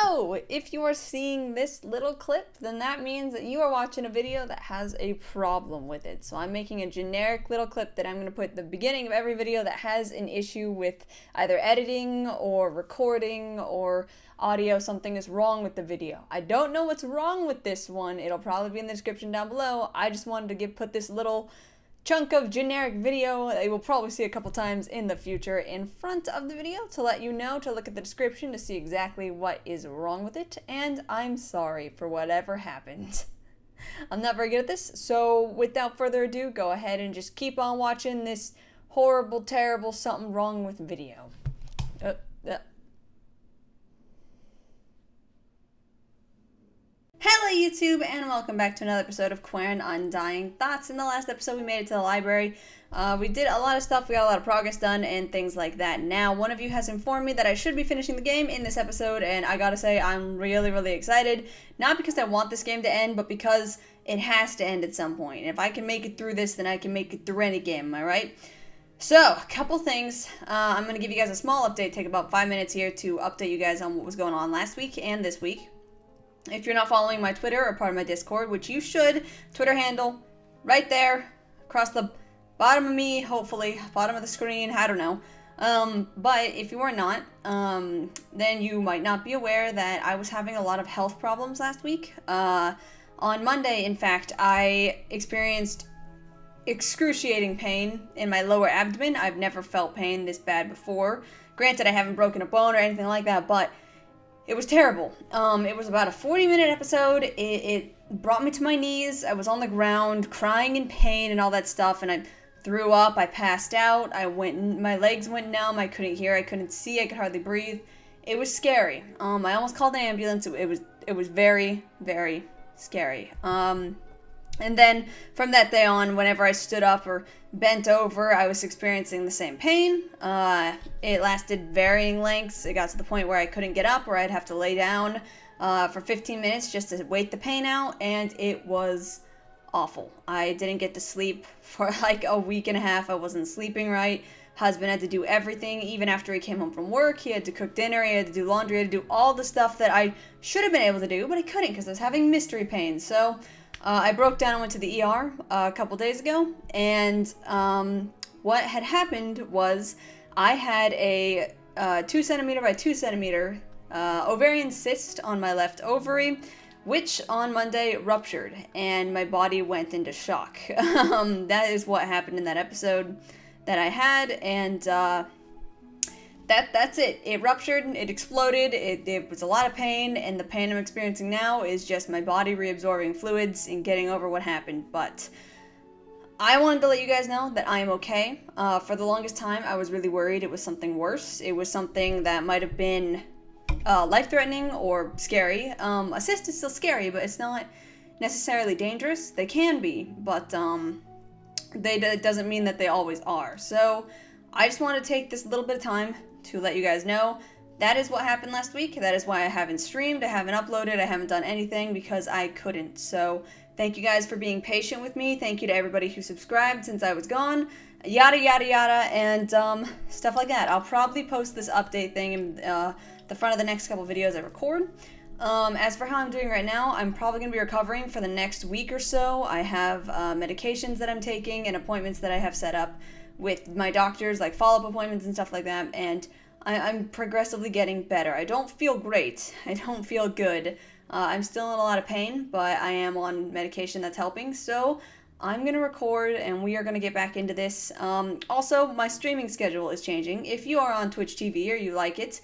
So, if you are seeing this little clip, then that means that you are watching a video that has a problem with it. So I'm making a generic little clip that I'm going to put at the beginning of every video that has an issue with either editing or recording or audio. Something is wrong with the video. I don't know what's wrong with this one. It'll probably be in the description down below. I just wanted to put this little chunk of generic video that you will probably see a couple times in the future in front of the video to let you know to look at the description to see exactly what is wrong with it, and I'm sorry for whatever happened. I'm not very good at this, so without further ado, go ahead and just keep on watching this horrible, terrible, something wrong with video. Hello YouTube, and welcome back to another episode of Quern Undying Thoughts. In the last episode we made it to the library. We did a lot of stuff, we got a lot of progress done and things like that. Now, one of you has informed me that I should be finishing the game in this episode, and I gotta say I'm really excited. Not because I want this game to end, but because it has to end at some point. And if I can make it through this, then I can make it through any game, am I right? So, a couple things. I'm going to give you guys a small update, take about 5 minutes here to update you guys on what was going on last week and this week. If you're not following my Twitter or part of my Discord, which you should, Twitter handle, right there, across the bottom of me, hopefully, bottom of the screen, I don't know. But if you are not, then you might not be aware that I was having a lot of health problems last week. On Monday, in fact, I experienced excruciating pain in my lower abdomen. I've never felt pain this bad before. Granted, I haven't broken a bone or anything like that, but it was terrible. It was about a 40-minute episode. It brought me to my knees. I was on the ground, crying in pain and all that stuff, and I threw up. I passed out. My legs went numb. I couldn't hear. I couldn't see. I could hardly breathe. It was scary. I almost called an ambulance. It was very scary. And then from that day on, whenever I stood up or bent over, I was experiencing the same pain. It lasted varying lengths. It got to the point where I couldn't get up, or I'd have to lay down for 15 minutes just to wait the pain out, and it was awful. I didn't get to sleep for like a week and a half. I wasn't sleeping right. Husband had to do everything. Even after he came home from work, he had to cook dinner, he had to do laundry, he had to do all the stuff that I should have been able to do, but I couldn't because I was having mystery pain. So I broke down and went to the ER a couple days ago, and what had happened was I had a 2 centimeter by 2 centimeter ovarian cyst on my left ovary, which on Monday ruptured, and my body went into shock. That is what happened in that episode that I had, and that's it. It ruptured, it exploded, it was a lot of pain, and the pain I'm experiencing now is just my body reabsorbing fluids and getting over what happened. But I wanted to let you guys know that I am okay. For the longest time, I was really worried it was something worse. It was something that might have been life-threatening or scary. A cyst is still scary, but it's not necessarily dangerous. They can be, but it doesn't mean that they always are. So I just want to take this little bit of time to let you guys know that is what happened last week. That is why I haven't streamed, I haven't uploaded, I haven't done anything, because I couldn't. So thank you guys for being patient with me. Thank you to everybody who subscribed since I was gone. Yada yada yada, and stuff like that. I'll probably post this update thing in the front of the next couple videos I record. As for how I'm doing right now, I'm probably going to be recovering for the next week or so. I have medications that I'm taking and appointments that I have set up with my doctors, like follow-up appointments and stuff like that, and I'm progressively getting better. I don't feel great. I don't feel good. I'm still in a lot of pain, but I am on medication that's helping, so I'm going to record, and we are going to get back into this. Also, my streaming schedule is changing. If you are on Twitch TV or you like it,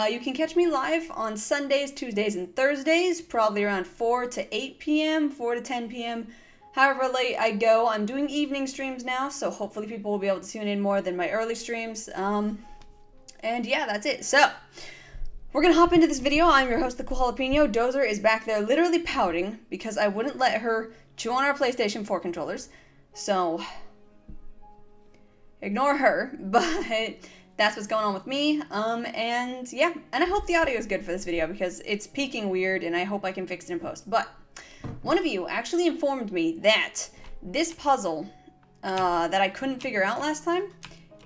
you can catch me live on Sundays, Tuesdays, and Thursdays, probably around 4 to 8 p.m., 4 to 10 p.m., however late I go. I'm doing evening streams now, so hopefully people will be able to tune in more than my early streams. And yeah, that's it. So, we're going to hop into this video. I'm your host, TheCoolJalapeno. Dozer is back there literally pouting because I wouldn't let her chew on our PlayStation 4 controllers. So, ignore her, but that's what's going on with me. And yeah, and I hope the audio is good for this video because it's peaking weird, and I hope I can fix it in post. But one of you actually informed me that this puzzle that I couldn't figure out last time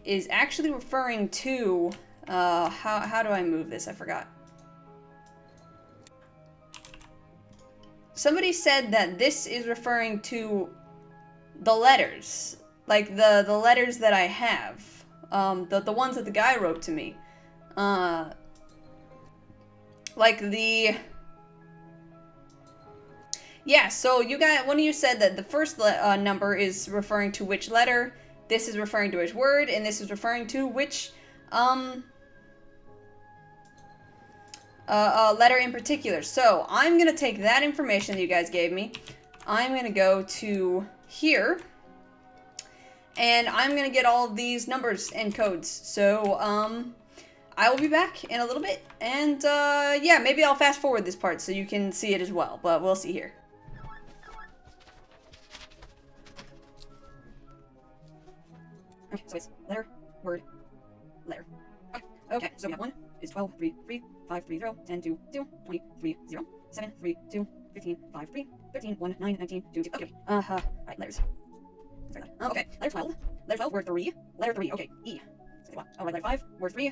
is actually referring to, how do I move this? I forgot. somebody said that this is referring to the letters. Like the letters that I have. The ones that the guy wrote to me. Like the... Yeah, so you got... One of you said that the first number is referring to which letter, this is referring to which word, and this is referring to which, letter in particular. So, I'm gonna take that information that you guys gave me, I'm gonna go to here, and I'm gonna get all of these numbers and codes. So, I will be back in a little bit, and, yeah, maybe I'll fast forward this part so you can see it as well, but we'll see here. Okay, so it's letter, word, letter. Okay, so we have 1 is 12, 3, 3, 5, 3, 0, 10, 2, 2, 20, 3, 0, 7, 3, 2, 15, 5, 3, 13, 1, 9, 19, 2, 2. Okay, right, letters. Okay, letter 12, word 3, letter 3, okay, E. Alright, letter 5, word 3,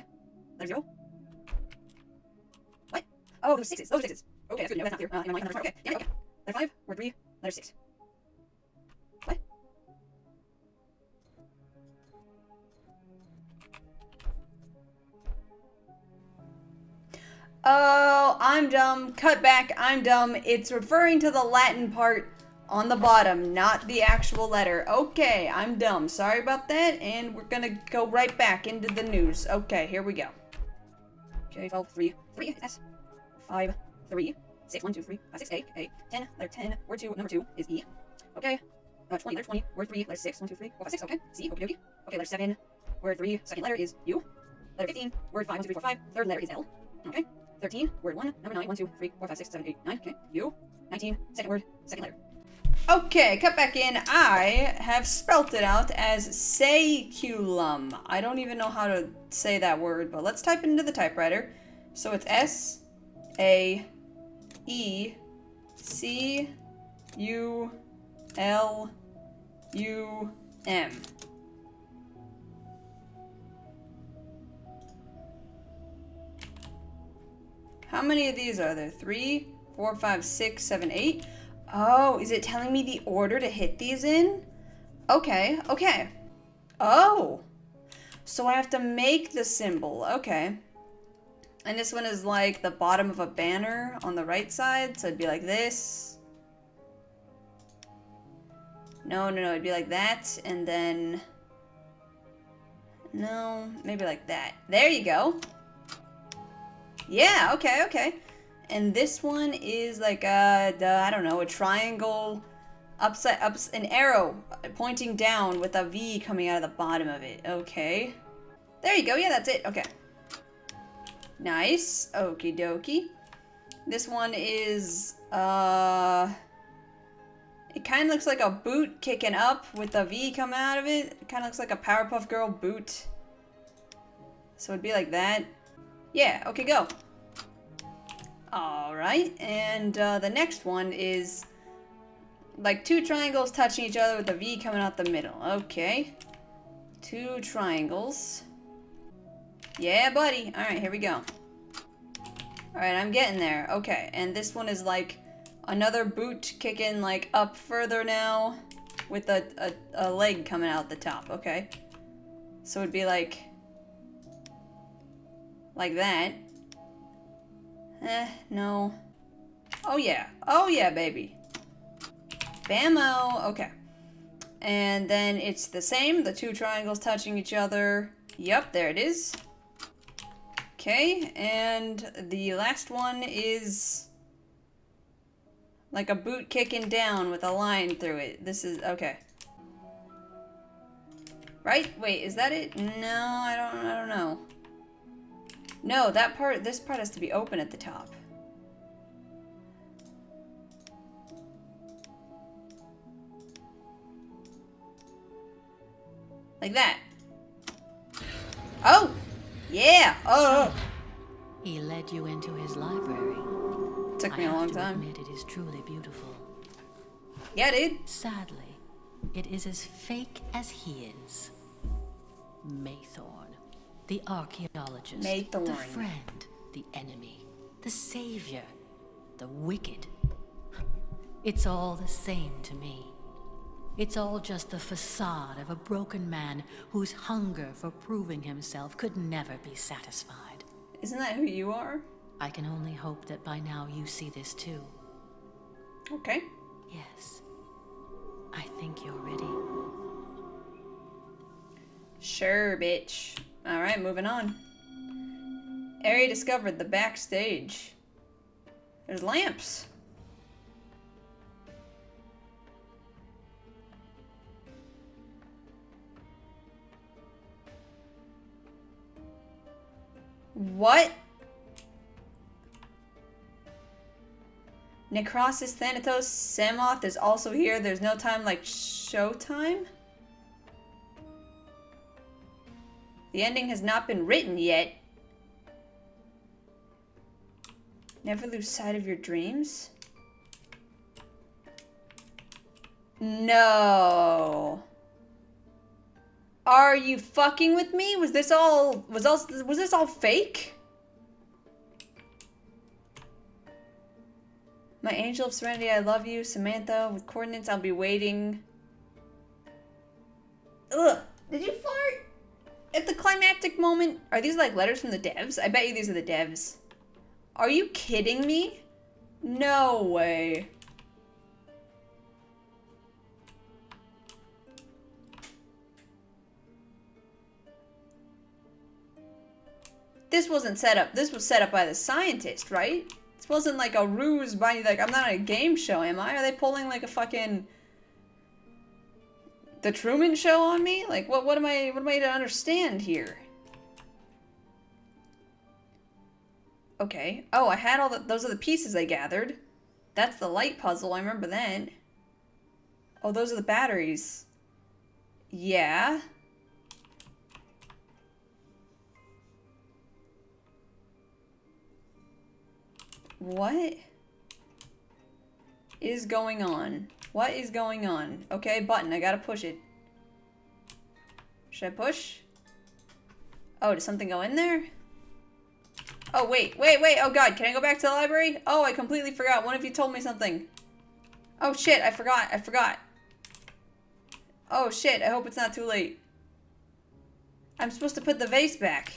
letter 0. What? Oh, those 6s, Okay, that's good, no, that's not clear. Never mind, okay, yeah, okay. Letter 5, word 3, letter 6. What? Oh, I'm dumb. Cut back, I'm dumb. It's referring to the Latin part on the bottom, not the actual letter. Okay, I'm dumb. Sorry about that, and we're gonna go right back into the news. Okay, here we go. Okay, 12, 3, 3, S, 5, 3, 6, 1, 2, 3, 5, 6, A, 10, letter 10, word 2, number 2 is E. Okay, 20, letter 20, word 3, letter 6, 1, 2, 3, 4, 5, 6, okay, C, okie dokie. Okay, letter 7, word 3, second letter is U. Letter 15, word 5, 1, 2, 3, 4, 5, third letter is L. Okay. 13, word 1, number 9, 1, 2, 3, 4, 5, 6, 7, 8, 9, okay, U, 19, second word, second letter. Okay, cut back in. I have spelt it out as saeculum. I don't even know how to say that word, but let's type it into the typewriter. So it's S-A-E-C-U-L-U-M. How many of these are there? 3, 4, 5, 6, 7, 8. Oh, is it telling me the order to hit these in? Okay, okay. Oh, so I have to make the symbol. Okay. And this one is like the bottom of a banner on the right side. So it'd be like this. No, it'd be like that. And then... No, maybe like that. There you go. Yeah, okay. And this one is like I don't know, a triangle, an arrow pointing down with a V coming out of the bottom of it. Okay. There you go, yeah, that's it, okay. Nice, okie dokie. This one is, it kind of looks like a boot kicking up with a V coming out of it. It kind of looks like a Powerpuff Girl boot. So it'd be like that. Yeah, okay, go. Alright, and the next one is like 2 triangles touching each other with a V coming out the middle. Okay. 2 triangles. Yeah, buddy. Alright, here we go. Alright, I'm getting there. Okay, and this one is like another boot kicking like up further now with a leg coming out the top. Okay. So it'd be like that. No. Oh yeah, baby. Bammo. Okay. And then it's the same, the 2 triangles touching each other. Yep, there it is. Okay, and the last one is like a boot kicking down with a line through it. This is, okay. Right? Wait, is that it? No, I don't know. No, this part has to be open at the top. Like that. Oh! Yeah! Oh! He led you into his library. Took me a long time. I have to admit, it is truly beautiful. Yeah, dude. Sadly, it is as fake as he is. Maythorn, the archaeologist, Maythorn. the friend, the enemy, the savior, the wicked. It's all the same to me. It's all just the facade of a broken man whose hunger for proving himself could never be satisfied. Isn't that who you are? I can only hope that by now you see this too. Okay. Yes. I think you're ready. Sure, bitch. Alright, moving on. Area discovered, the backstage. There's lamps. What? Necrosis, Thanatos, Samoth is also here. There's no time like showtime? The ending has not been written yet. Never lose sight of your dreams? No. Are you fucking with me? Was this all fake? My angel of serenity, I love you. Samantha, with coordinates, I'll be waiting. Ugh. Did you fart? At the climactic moment? Are these like letters from the devs? I bet you these are the devs. Are you kidding me? No way. This wasn't set up. This was set up by the scientist, right? This wasn't like a ruse by, like, I'm not on a game show, am I? Are they pulling like a fucking The Truman Show on me? Like, what am I to understand here? Okay. Oh, I had all those are the pieces I gathered. That's the light puzzle, I remember that. Oh, those are the batteries. Yeah. What is going on? What is going on? Okay, button. I gotta push it. Should I push? Oh, does something go in there? Oh, wait. Oh, God. Can I go back to the library? Oh, I completely forgot. One of you told me something. Oh, shit. I forgot. Oh, shit. I hope it's not too late. I'm supposed to put the vase back.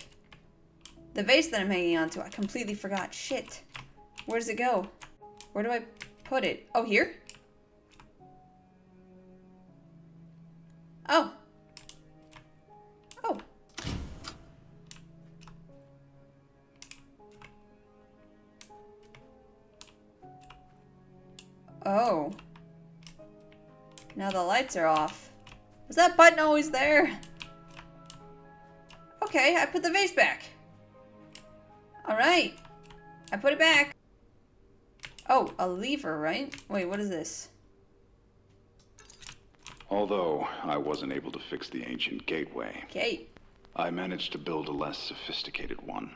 The vase that I'm hanging onto. I completely forgot. Shit. Where does it go? Where do I put it? Oh, here? Oh. Oh. Oh. Now the lights are off. Was that button always there? Okay, I put the vase back. Alright. I put it back. Oh, a lever, right? Wait, what is this? Although I wasn't able to fix the ancient gateway, Okay. I managed to build a less sophisticated one.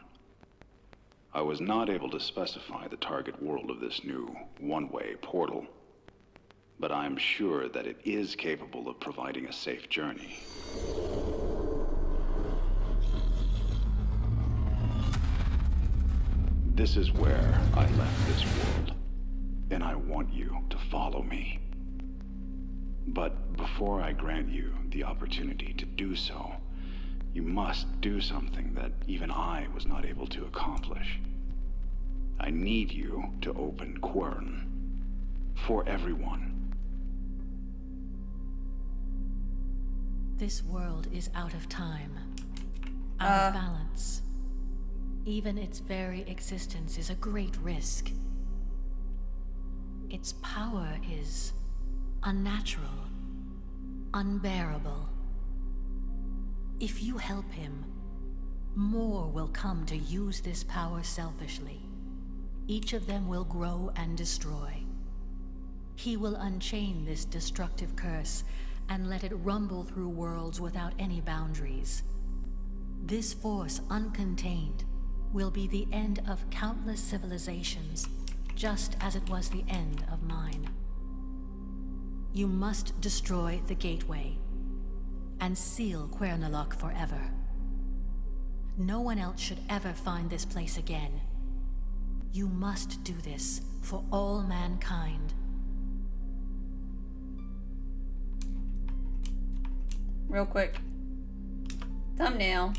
I was not able to specify the target world of this new one-way portal, but I am sure that it is capable of providing a safe journey. This is where I left this world, and I want you to follow me. But before I grant you the opportunity to do so, you must do something that even I was not able to accomplish. I need you to open Quern. For everyone. This world is out of time, out of balance. Even its very existence is a great risk. Its power is unnatural, unbearable. If you help him, more will come to use this power selfishly. Each of them will grow and destroy. He will unchain this destructive curse and let it rumble through worlds without any boundaries. This force, uncontained, will be the end of countless civilizations, just as it was the end of mine. You must destroy the gateway and seal Quernalok forever. No one else should ever find this place again. You must do this for all mankind. real quick. Thumbnail.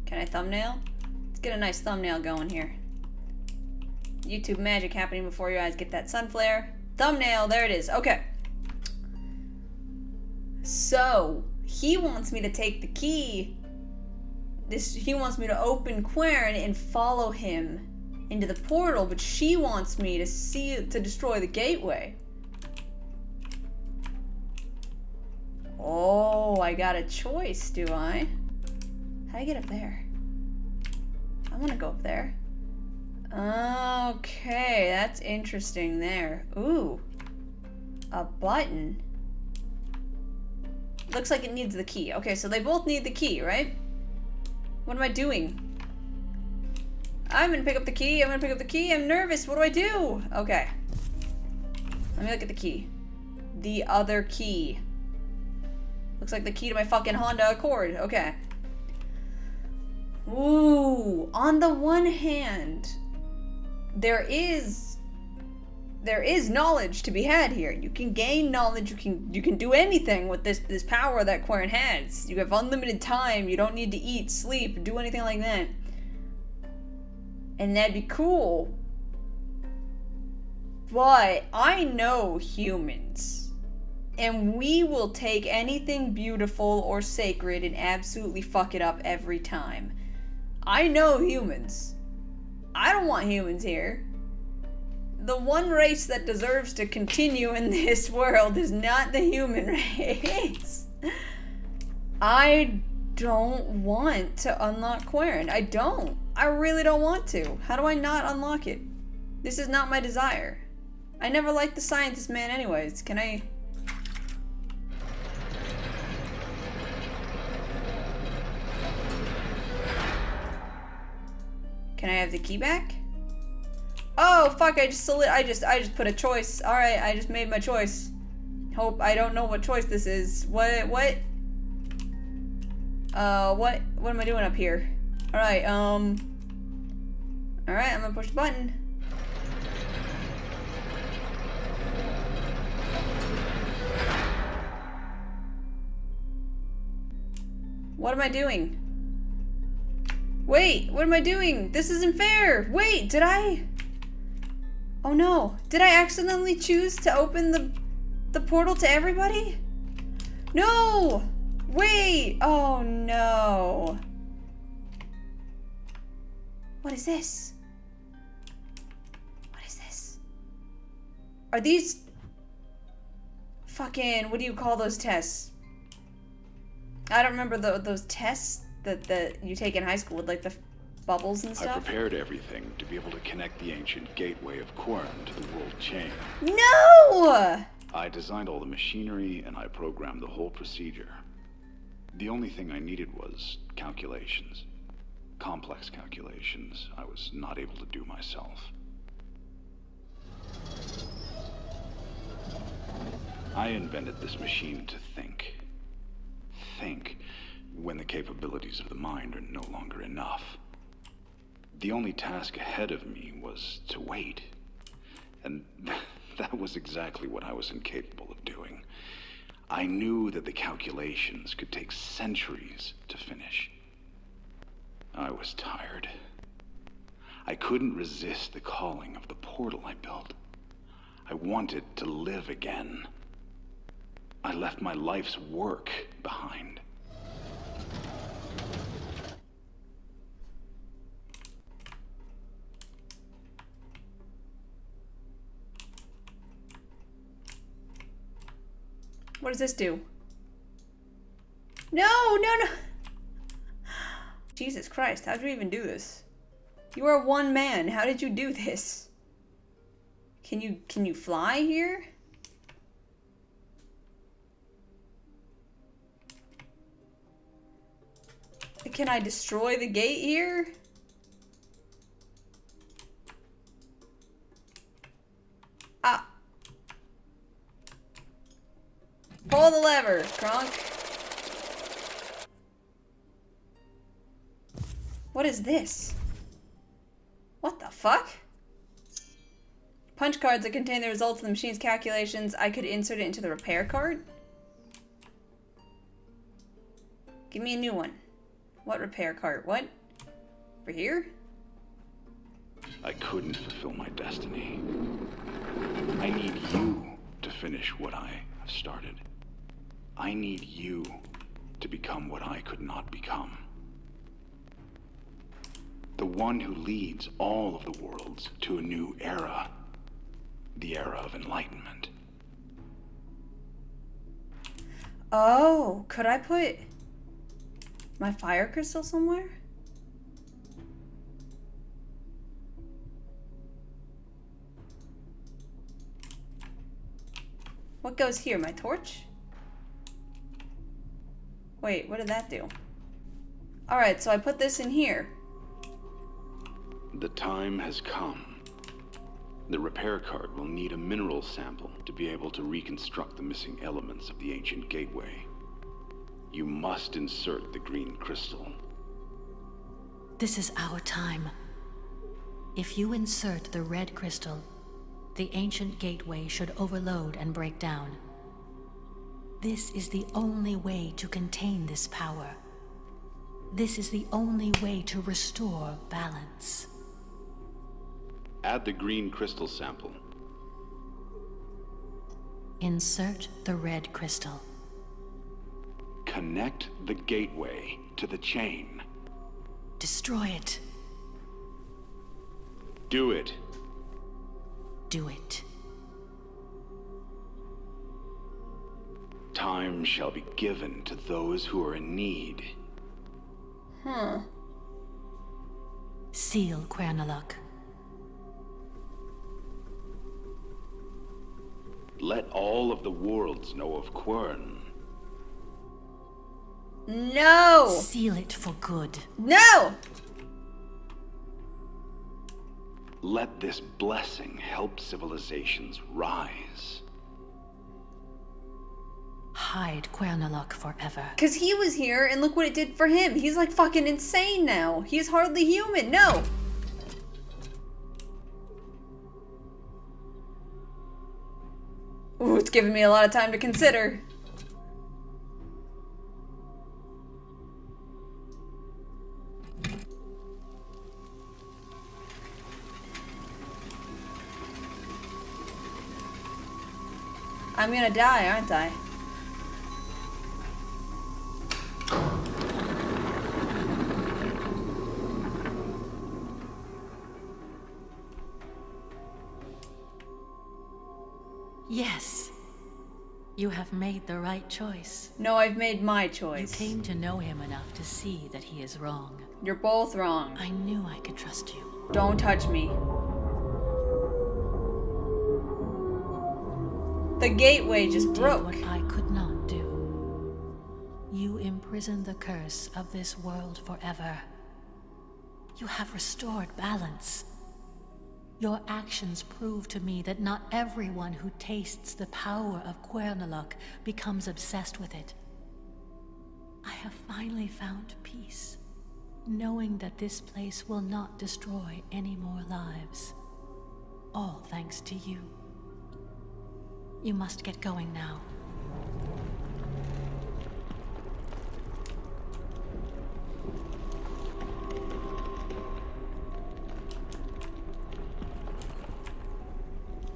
Can I thumbnail? Let's get a nice thumbnail going here. YouTube magic happening before your eyes. Get that sun flare. Thumbnail, there it is. Okay. So, he wants me to take the key. He wants me to open Quern and follow him into the portal, but she wants me to destroy the gateway. Oh, I got a choice, do I? How do I get up there? I want to go up there. Okay, that's interesting there. Ooh, a button. Looks like it needs the key. Okay, so they both need the key, right? What am I doing? I'm gonna pick up the key. I'm gonna pick up the key. I'm nervous. What do I do? Okay. Let me look at the key. The other key. Looks like the key to my fucking Honda Accord. Okay. Ooh. On the one hand, there is knowledge to be had here. You can gain knowledge. You can do anything with this power that Quern has. You have unlimited time. You don't need to eat, sleep, do anything like that. And that'd be cool. But I know humans. And we will take anything beautiful or sacred and absolutely fuck it up every time. I know humans. I don't want humans here. The one race that deserves to continue in this world is not the human race. I don't want to unlock Quern. I don't. I really don't want to. How do I not unlock it? This is not my desire. I never liked the scientist man anyways. Can I... Can I have the key back? Oh, fuck, I just put a choice. Alright, I just made my choice. Hope, I don't know what choice this is. What am I doing up here? Alright, alright, I'm gonna push the button. What am I doing? Wait, what am I doing? This isn't fair! Wait, did I... Oh no, did I accidentally choose to open the portal to everybody? No! Wait! Oh no. What is this? What is this? Are these... Fucking, what do you call those tests? I don't remember those tests that you take in high school with like the bubbles and stuff. I prepared everything to be able to connect the ancient gateway of Quern to the world chain. No! I designed all the machinery and I programmed the whole procedure. The only thing I needed was calculations. Complex calculations I was not able to do myself. I invented this machine to think. Think when the capabilities of the mind are no longer enough. The only task ahead of me was to wait. And that was exactly what I was incapable of doing. I knew that the calculations could take centuries to finish. I was tired. I couldn't resist the calling of the portal I built. I wanted to live again. I left my life's work behind. What does this do? No, no, no. Jesus Christ, how'd you even do this? You are one man. How did you do this? Can you fly here? Can I destroy the gate here? Ah. Pull the lever, Kronk. What is this? What the fuck? Punch cards that contain the results of the machine's calculations. I could insert it into the repair card? Give me a new one. What repair cart? What? Over here? I couldn't fulfill my destiny. I need you to finish what I have started. I need you to become what I could not become. The one who leads all of the worlds to a new era. The era of enlightenment. Oh, could I put my fire crystal somewhere? What goes here? My torch? Wait, what did that do? Alright, so I put this in here. The time has come. The repair cart will need a mineral sample to be able to reconstruct the missing elements of the ancient gateway. You must insert the green crystal. This is our time. If you insert the red crystal, the ancient gateway should overload and break down. This is the only way to contain this power. This is the only way to restore balance. Add the green crystal sample. Insert the red crystal. Connect the gateway to the chain. Destroy it. Do it. Do it. Time shall be given to those who are in need. Huh. Seal Quernaluk. Let all of the worlds know of Quern. No! Seal it for good. No! Let this blessing help civilizations rise. Hide Quernaluk forever. Because he was here, and look what it did for him. He's like fucking insane now. He's hardly human. No! Ooh, it's giving me a lot of time to consider. I'm gonna die, aren't I? Yes. You have made the right choice. No, I've made my You choice. came to know him enough to see that he is wrong. You're both wrong. I knew I could trust you. Don't touch me. The gateway just You broke. did what I could not do. You imprisoned the curse of this world forever. You have restored balance. Your actions prove to me that not everyone who tastes the power of Quernaluk becomes obsessed with it. I have finally found peace, knowing that this place will not destroy any more lives. All thanks to you. You must get going now.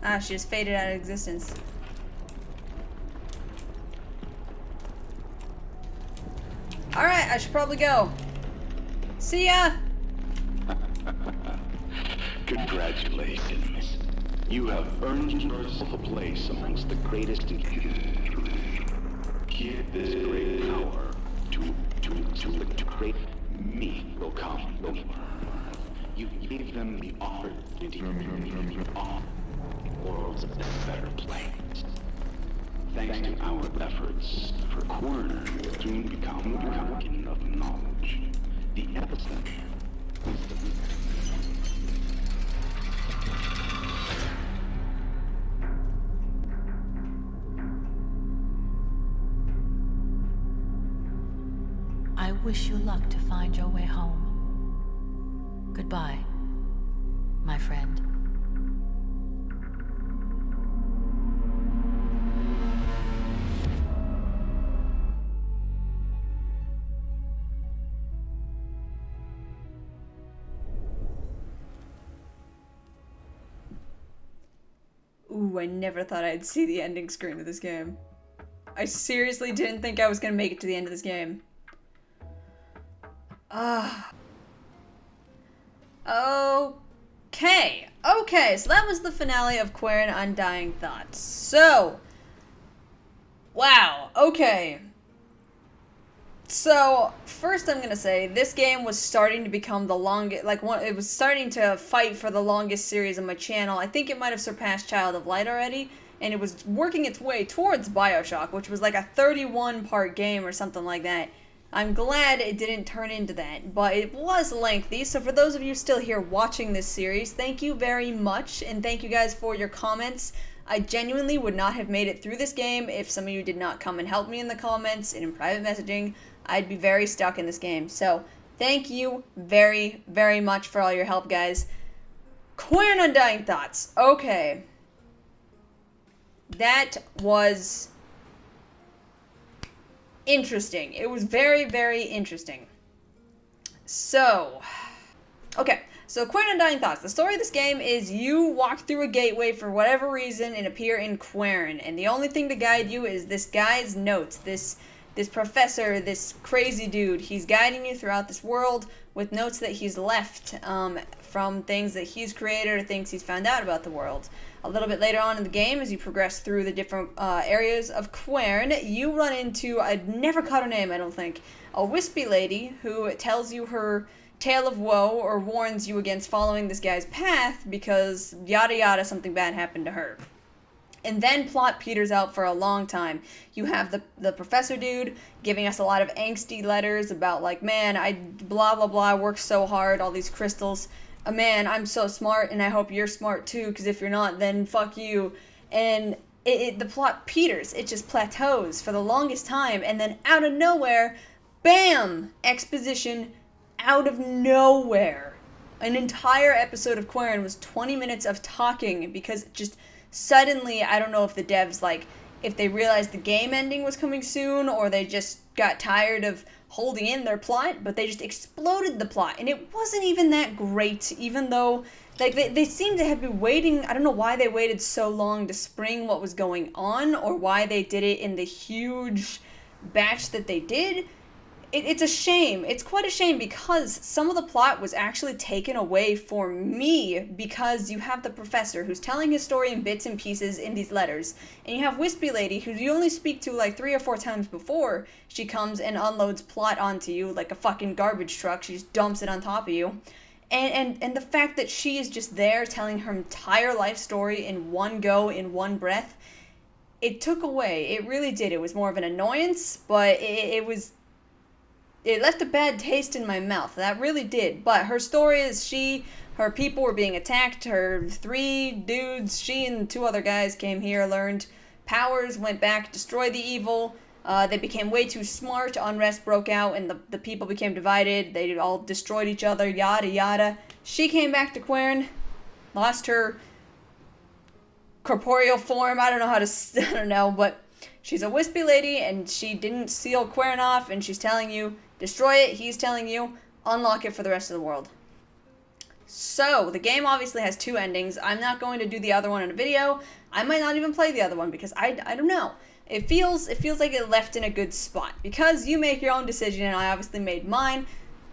Ah, she just faded out of existence. Alright, I should probably go. See ya! Congratulations. You have earned yourself a place amongst the greatest in history. Give this great power to great me will come. You gave them the opportunity to worlds of a better place. Thanks to our efforts, for Quern will soon become the beacon of knowledge. The epicenter. I wish you luck to find your way home. Goodbye, my friend. Ooh, I never thought I'd see the ending screen of this game. I seriously didn't think I was gonna make it to the end of this game. Okay. Okay, so that was the finale of Quern Undying Thoughts. So, wow, okay. So, first I'm gonna say, this game was starting to become the longest, it was starting to fight for the longest series on my channel. I think it might have surpassed Child of Light already, and it was working its way towards BioShock, which was like a 31-part game or something like that. I'm glad it didn't turn into that, but it was lengthy, so for those of you still here watching this series, thank you very much, and thank you guys for your comments. I genuinely would not have made it through this game if some of you did not come and help me in the comments and in private messaging. I'd be very stuck in this game, so thank you very, very much for all your help, guys. Quern Undying Thoughts. Okay. That was interesting. It was very, very interesting. So, okay. So, Quern Undying Thoughts. The story of this game is you walk through a gateway for whatever reason and appear in Quern. And the only thing to guide you is this guy's notes. This professor, this crazy dude. He's guiding you throughout this world with notes that he's left from things that he's created or things he's found out about the world. A little bit later on in the game, as you progress through the different areas of Quern, you run into, I'd never caught her name, I don't think, a wispy lady who tells you her tale of woe or warns you against following this guy's path because yada yada, something bad happened to her. And then plot peters out for a long time. You have the professor dude giving us a lot of angsty letters about like, man, I blah blah blah, worked so hard, all these crystals. Man, I'm so smart, and I hope you're smart too, because if you're not, then fuck you. And the plot peters. It just plateaus for the longest time, and then out of nowhere, bam! Exposition out of nowhere. An entire episode of Quern was 20 minutes of talking, because just suddenly, I don't know if the devs, like, if they realized the game ending was coming soon, or they just got tired of holding in their plot, but they just exploded the plot, and it wasn't even that great, even though, like, they seemed to have been waiting. I don't know why they waited so long to spring what was going on, or why they did it in the huge batch that they did. It's a shame. It's quite a shame, because some of the plot was actually taken away for me, because you have the professor who's telling his story in bits and pieces in these letters, and you have Wispy Lady, who you only speak to like 3 or 4 times before she comes and unloads plot onto you like a fucking garbage truck. She just dumps it on top of you. And the fact that she is just there telling her entire life story in one go, in one breath, it took away. It really did. It was more of an annoyance, but it left a bad taste in my mouth. That really did. But her story is her people were being attacked. Her 3 dudes, she and 2 other guys came here, learned powers, went back, destroyed the evil. They became way too smart. Unrest broke out and the people became divided. They all destroyed each other, yada yada. She came back to Quern, lost her corporeal form. I don't know how to, I don't know, but she's a wispy lady and she didn't seal Quern off, and she's telling you, destroy it. He's telling you, unlock it for the rest of the world. So, the game obviously has 2 endings. I'm not going to do the other one in a video. I might not even play the other one because I don't know. It feels like it left in a good spot, because you make your own decision and I obviously made mine.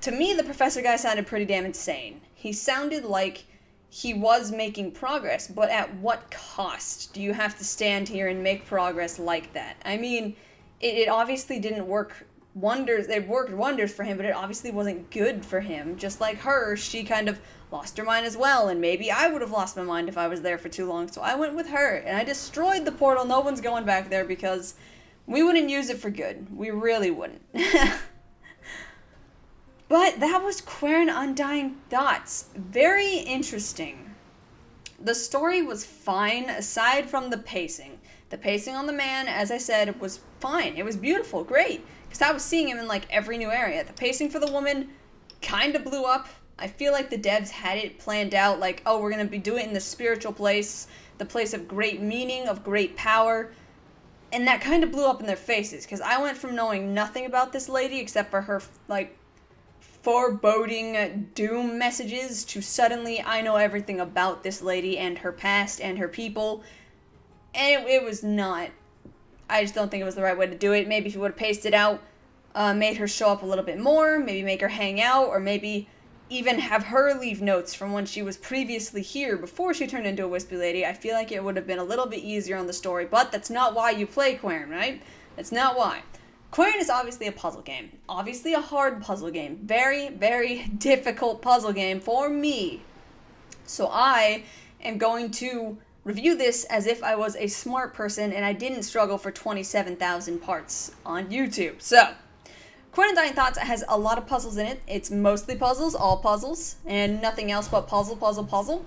To me, the professor guy sounded pretty damn insane. He sounded like he was making progress, but at what cost do you have to stand here and make progress like that? I mean, it obviously didn't work wonders. It worked wonders for him, but it obviously wasn't good for him. Just like her, she kind of lost her mind as well, and maybe I would have lost my mind if I was there for too long, so I went with her, and I destroyed the portal. No one's going back there because we wouldn't use it for good. We really wouldn't. But that was Quern Undying Thoughts. Very interesting. The story was fine, aside from the pacing. The pacing on the man, as I said, was fine. It was beautiful, great. Because I was seeing him in like every new area. The pacing for the woman kind of blew up. I feel like the devs had it planned out, like, oh, we're going to be doing it in the spiritual place, the place of great meaning, of great power. And that kind of blew up in their faces, because I went from knowing nothing about this lady except for her, like, foreboding doom messages to suddenly I know everything about this lady and her past and her people. And it was not. I just don't think it was the right way to do it. Maybe if you would have paced it out, made her show up a little bit more, maybe make her hang out, or maybe even have her leave notes from when she was previously here before she turned into a wispy lady, I feel like it would have been a little bit easier on the story, but that's not why you play Quern, right? That's not why. Quern is obviously a puzzle game. Obviously a hard puzzle game. Very, very difficult puzzle game for me. So I am going to review this as if I was a smart person and I didn't struggle for 27,000 parts on YouTube. So, Quern Undying Thoughts has a lot of puzzles in it. It's mostly puzzles, all puzzles, and nothing else but puzzle, puzzle, puzzle.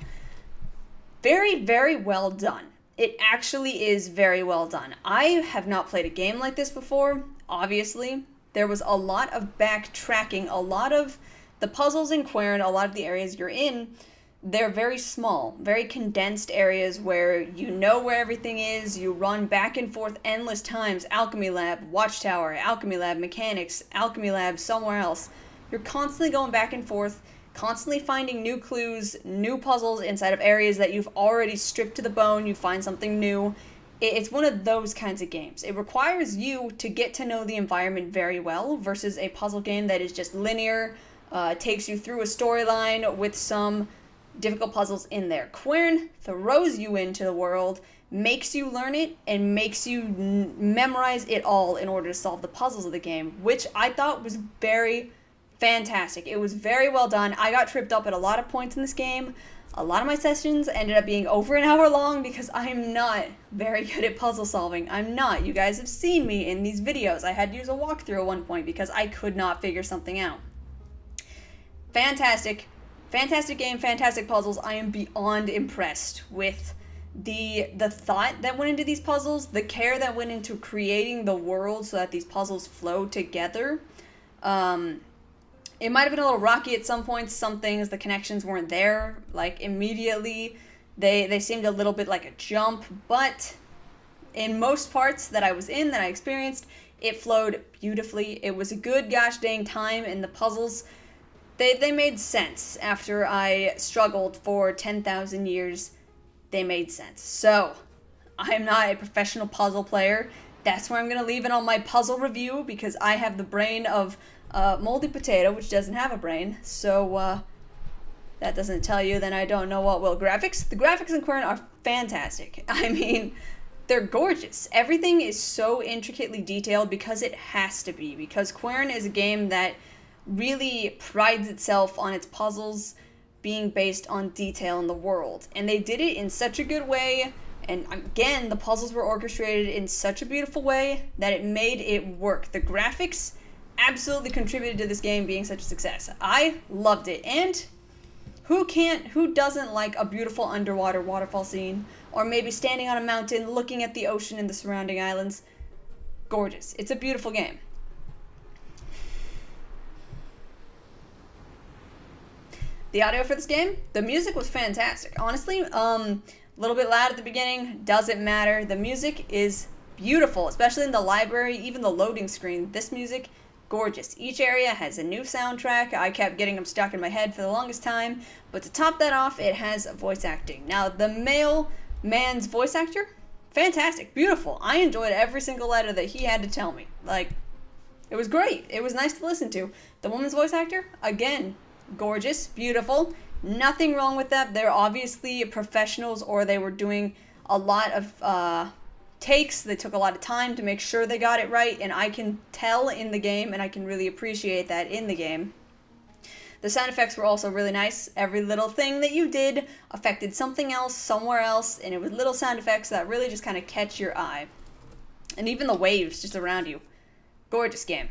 Very, very well done. It actually is very well done. I have not played a game like this before, obviously. There was a lot of backtracking, a lot of the puzzles in Quern, a lot of the areas you're in, they're very small, very condensed areas where you know where everything is, you run back and forth endless times, alchemy lab, watchtower, alchemy lab, mechanics, alchemy lab, somewhere else. You're constantly going back and forth, constantly finding new clues, new puzzles inside of areas that you've already stripped to the bone, you find something new. It's one of those kinds of games. It requires you to get to know the environment very well versus a puzzle game that is just linear, takes you through a storyline with some difficult puzzles in there. Quern throws you into the world, makes you learn it, and makes you memorize it all in order to solve the puzzles of the game, which I thought was very fantastic. It was very well done. I got tripped up at a lot of points in this game. A lot of my sessions ended up being over an hour long because I am not very good at puzzle solving. I'm not. You guys have seen me in these videos. I had to use a walkthrough at one point because I could not figure something out. Fantastic. Fantastic game, fantastic puzzles. I am beyond impressed with the thought that went into these puzzles, the care that went into creating the world so that these puzzles flow together. It might have been a little rocky at some points. Some things, the connections weren't there, like, immediately. They seemed a little bit like a jump, but in most parts that I was in, that I experienced, it flowed beautifully. It was a good gosh dang time, and the puzzles, They made sense after I struggled for 10,000 years. They made sense. So, I'm not a professional puzzle player. That's where I'm going to leave it on my puzzle review because I have the brain of Moldy Potato, which doesn't have a brain. So, that doesn't tell you, then I don't know what will. Graphics? The graphics in Quern are fantastic. I mean, they're gorgeous. Everything is so intricately detailed because it has to be. Because Quern is a game that really prides itself on its puzzles being based on detail in the world. And they did it in such a good way, and again, the puzzles were orchestrated in such a beautiful way that it made it work. The graphics absolutely contributed to this game being such a success. I loved it, and who doesn't like a beautiful underwater waterfall scene, or maybe standing on a mountain looking at the ocean and the surrounding islands? Gorgeous. It's a beautiful game. The audio for this game, the music was fantastic. Honestly, a little bit loud at the beginning, doesn't matter. The music is beautiful, especially in the library, even the loading screen. This music, gorgeous. Each area has a new soundtrack. I kept getting them stuck in my head for the longest time. But to top that off, it has voice acting. Now, the male man's voice actor, fantastic, beautiful. I enjoyed every single letter that he had to tell me. Like, it was great. It was nice to listen to. The woman's voice actor, again, gorgeous, beautiful, nothing wrong with that. They're obviously professionals, or they were doing a lot of takes. They took a lot of time to make sure they got it right, and I can tell in the game, and I can really appreciate that in the game. The sound effects were also really nice. Every little thing that you did affected something else somewhere else, and it was little sound effects that really just kind of catch your eye. And even the waves just around you. Gorgeous game.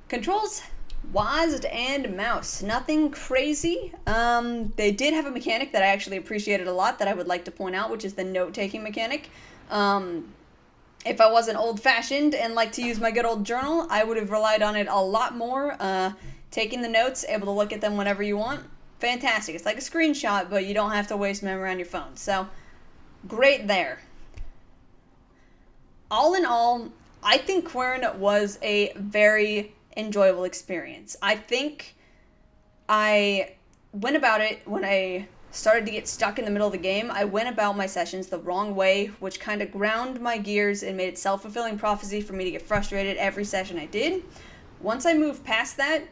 Controls, WASD and mouse. Nothing crazy. They did have a mechanic that I actually appreciated a lot that I would like to point out, which is the note-taking mechanic. If I wasn't old-fashioned and like to use my good old journal, I would have relied on it a lot more. Taking the notes, able to look at them whenever you want. Fantastic. It's like a screenshot, but you don't have to waste memory on your phone. So, great there. All in all, I think Quern was a very enjoyable experience. I think I went about it when I started to get stuck in the middle of the game, I went about my sessions the wrong way, which kind of ground my gears and made it self-fulfilling prophecy for me to get frustrated every session I did. Once I moved past that,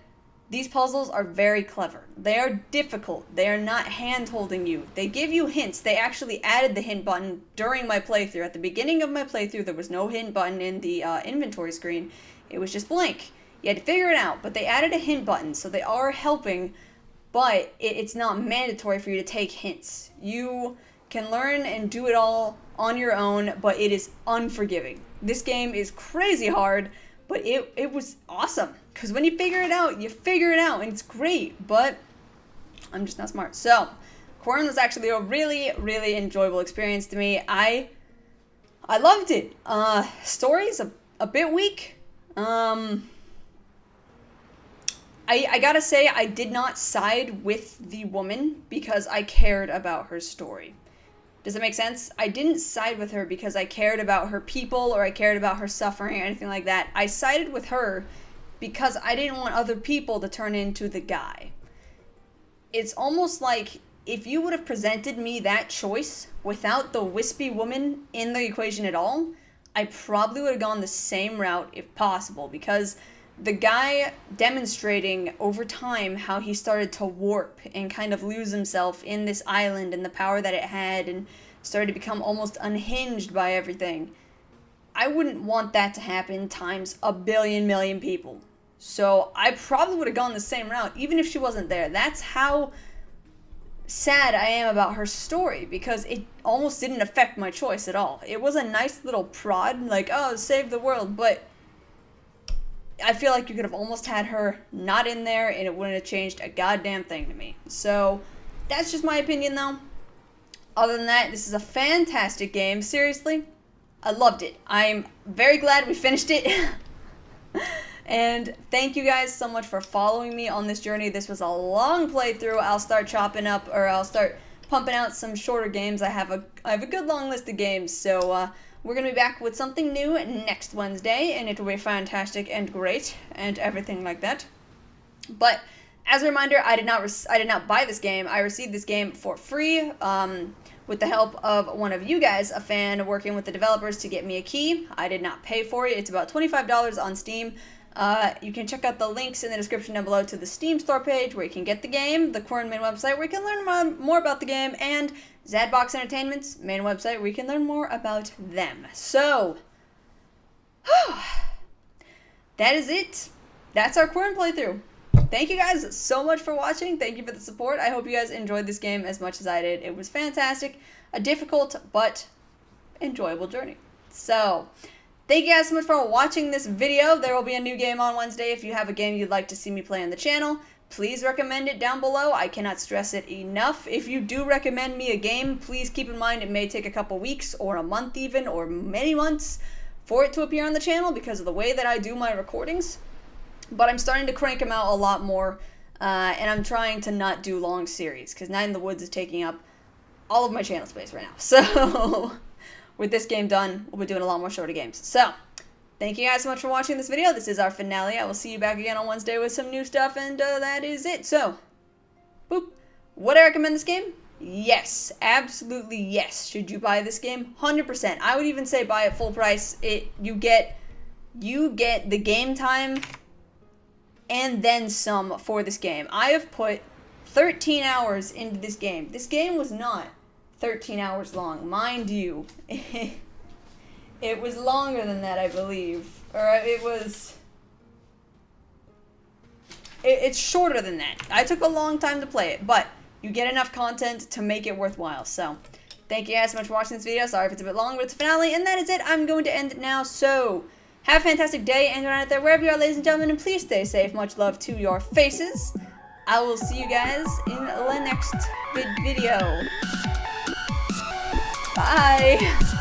these puzzles are very clever. They are difficult. They are not hand-holding you. They give you hints. They actually added the hint button during my playthrough. At the beginning of my playthrough, there was no hint button in the inventory screen. It was just blank. You had to figure it out, but they added a hint button, so they are helping, but it's not mandatory for you to take hints. You can learn and do it all on your own, but it is unforgiving. This game is crazy hard, but it was awesome. Because when you figure it out, and it's great, but I'm just not smart. So, Quern was actually a really, really enjoyable experience to me. I loved it. Story's a bit weak. I gotta say, I did not side with the woman because I cared about her story. Does that make sense? I didn't side with her because I cared about her people or I cared about her suffering or anything like that. I sided with her because I didn't want other people to turn into the guy. It's almost like if you would have presented me that choice without the wispy woman in the equation at all, I probably would have gone the same route if possible, because the guy demonstrating over time how he started to warp and kind of lose himself in this island and the power that it had and started to become almost unhinged by everything. I wouldn't want that to happen times a billion million people. So I probably would have gone the same route even if she wasn't there. That's how sad I am about her story, because it almost didn't affect my choice at all. It was a nice little prod, like, oh, save the world, but I feel like you could have almost had her not in there and it wouldn't have changed a goddamn thing to me. So that's just my opinion though. Other than that, this is a fantastic game. Seriously, I loved it. I'm very glad we finished it. And thank you guys so much for following me on this journey. This was a long playthrough. I'll start chopping up, or I'll start pumping out some shorter games. I have a good long list of games, so we're going to be back with something new next Wednesday, and it will be fantastic and great and everything like that. But as a reminder, I did not buy this game. I received this game for free with the help of one of you guys, a fan, working with the developers to get me a key. I did not pay for it. It's about $25 on Steam. You can check out the links in the description down below to the Steam store page where you can get the game, the Quern main website where you can learn more about the game, and Zadbox Entertainment's main website where you can learn more about them. So, that is it. That's our Quern playthrough. Thank you guys so much for watching. Thank you for the support. I hope you guys enjoyed this game as much as I did. It was fantastic. A difficult but enjoyable journey. So, thank you guys so much for watching this video. There will be a new game on Wednesday. If you have a game you'd like to see me play on the channel, please recommend it down below. I cannot stress it enough. If you do recommend me a game, please keep in mind it may take a couple weeks or a month even, or many months for it to appear on the channel because of the way that I do my recordings. But I'm starting to crank them out a lot more, and I'm trying to not do long series because Night in the Woods is taking up all of my channel space right now. So with this game done, we'll be doing a lot more shorter games. So thank you guys so much for watching this video. This is our finale. I will see you back again on Wednesday with some new stuff, and that is it. So, boop. Would I recommend this game? Yes. Absolutely yes. Should you buy this game? 100%. I would even say buy it full price. You get the game time and then some for this game. I have put 13 hours into this game. This game was not 13 hours long, mind you. It was longer than that, I believe. Or it's shorter than that. I took a long time to play it, but you get enough content to make it worthwhile. So, thank you guys so much for watching this video. Sorry if it's a bit long, but it's a finale, and that is it. I'm going to end it now. So, have a fantastic day and out there wherever you are, ladies and gentlemen, and please stay safe. Much love to your faces. I will see you guys in the next video. Bye.